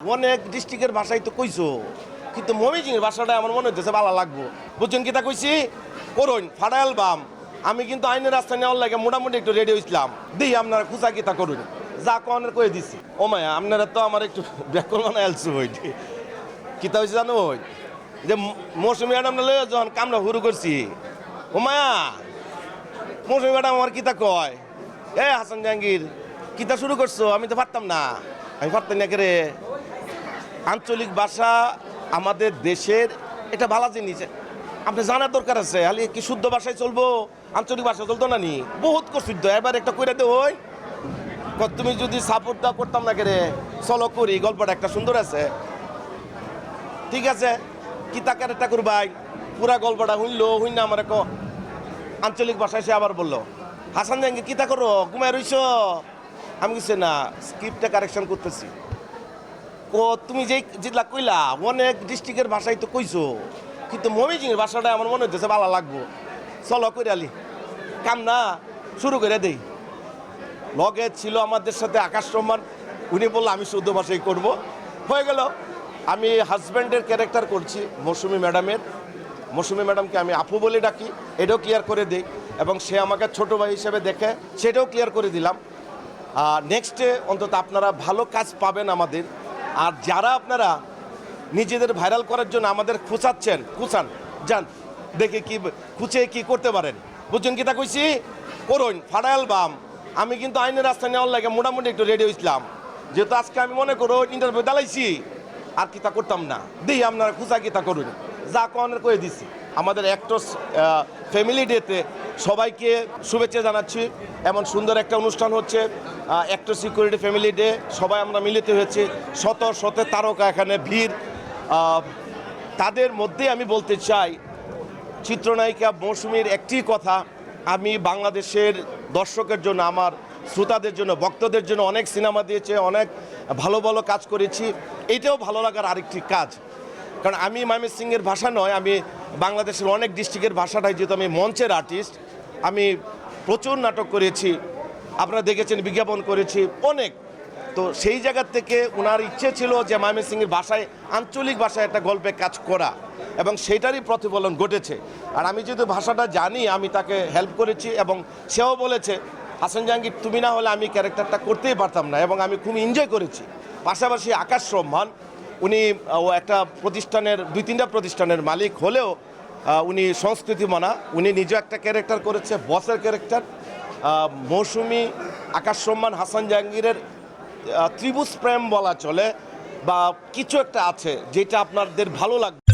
অনেক ডিস্ট্রিক্টের ভাষাই তো কইছো, কিন্তু ময়মনসিংহের ভাষাটা আমার মনে হইতেছে ভালো লাগবো। বুঝছেন কিতা কইছি? করুন ফাড়া অ্যালবাম। আমি কিন্তু আইনের রাস্তা নেওয়ার লাগে মোটামুটি একটু রেডি হইছিলাম। দিই আপনারা খুঁজা কিতা করুন, যা কনের কয়ে দিছি। ও মায়া আপনারা তো আমার একটু ব্যাকরণ বানায় আলছো হই। কিতা হয়েছে জানো ওই যে মৌসুমি ম্যাডাম লয়ে যখন কামটা শুরু করছি, ও মায়া মৌসুমি ম্যাডাম আমার কিতা কয়, এ হাসান জাহাঙ্গীর কিতা শুরু করছো? আমি তো পারতাম না, আমি পারতাম না কে। আঞ্চলিক ভাষা আমাদের দেশের এটা ভালো জিনিস, আপনি জানার দরকার আছে। খালি কি শুদ্ধ ভাষায় চলবো, আঞ্চলিক ভাষা চলতো না নি? বহুত কষ্ট। এবার একটা কইরা দে ওই তুমি যদি সাপোর্ট দাও করতাম না কে। চলো করি, গল্পটা একটা সুন্দর আছে, ঠিক আছে? কি তাকার একটা করবাই পুরা গল্পটা হইল না আমার আঞ্চলিক ভাষায় সে আবার বললো, হাসান জাহাঙ্গীর কিতা করো, ঘুমায় রইছ? আমি কিছু না, স্ক্রিপ্টটা কারেকশন করতেছি। ও তুমি যেগুলা কইলা অনেক ডিস্ট্রিক্টের ভাষাই তো কইছো, কিন্তু ময়মনসিংহের ভাষাটা আমার মনে হইতেছে ভালো লাগবো। চলো কইরা আলি কাম না শুরু করে দেই। লগে ছিল আমাদের সাথে আকাশ রহমান, উনি বললো আমি শুদ্ধ ভাষাই করব। হয়ে গেল। আমি হাজব্যান্ডের ক্যারেক্টার করছি মৌসুমি ম্যাডামের। মৌসুমি ম্যাডামকে আমি আপু বলে ডাকি, এটাও ক্লিয়ার করে দিই, এবং সে আমাকে ছোটো ভাই হিসেবে দেখে সেটাও ক্লিয়ার করে দিলাম। নেক্সটে অন্তত আপনারা ভালো কাজ পাবেন আমাদের। আর যারা আপনারা নিজেদের ভাইরাল করার জন্য আমাদের খুঁচান যান, দেখে কি খুঁচে কি করতে পারেন। বুঝছেন কিতা কইছি? করুন ফাড়া অ্যালবাম। আমি কিন্তু আইনের রাস্তা নেওয়ার লাগে মোটামুটি একটু রেডি হয়েছিলাম, যেহেতু আজকে আমি মনে করো ইন্টারভিউ দাঁড়াইছি, আর কিতা করতাম না। দিই আপনারা খুঁজা কিতা করুন, যা কনের কয়ে দিছি। আমাদের অ্যাক্টরস ফ্যামিলি ডেতে সবাইকে শুভেচ্ছা জানাচ্ছি। এমন সুন্দর একটা অনুষ্ঠান হচ্ছে অ্যাক্টর সিকিউরিটি ফ্যামিলি ডে, সবাই আমরা মিলিত হয়েছি। শত শত তারকা এখানে ভিড়। তাদের মধ্যে আমি বলতে চাই, চিত্রনায়িকা মৌসুমীর একটি কথা, আমি বাংলাদেশের দর্শকের জন্য, আমার শ্রোতাদের জন্য, ভক্তদের জন্য অনেক সিনেমা দিয়েছে, অনেক ভালো ভালো কাজ করেছি। এইটাও ভালো লাগার আরেকটি কাজ, কারণ আমি ময়মনসিংহের ভাষা নয়, আমি বাংলাদেশের অনেক ডিস্ট্রিক্টের ভাষাটাই, যেহেতু আমি মঞ্চের আর্টিস্ট, আমি প্রচুর নাটক করেছি, আপনারা দেখেছেন, বিজ্ঞাপন করেছি অনেক। তো সেই জায়গার থেকে ওনার ইচ্ছে ছিল যে ময়মনসিংহের ভাষায়, আঞ্চলিক ভাষায় একটা গল্পে কাজ করা, এবং সেইটারই প্রতিফলন ঘটেছে। আর আমি যেহেতু ভাষাটা জানি, আমি তাকে হেল্প করেছি, এবং সেও বলেছে হাসান জাহাঙ্গীর তুমি না হলে আমি ক্যারেক্টারটা করতেই পারতাম না, এবং আমি খুব এনজয় করেছি। পাশাপাশি আকাশ রহমান, উনি একটা প্রতিষ্ঠানের 2-3টা প্রতিষ্ঠানের মালিক হলেও উনি সংস্কৃতি মানা, উনি নিজে একটা ক্যারেক্টার করেছে, বসের ক্যারেক্টার। মৌসুমি, আকাশ রহমান, হাসান জাহাঙ্গীরের ত্রিভুজ প্রেম বলা চলে, বা কিছু একটা আছে যেটা আপনাদের ভালো লাগবে।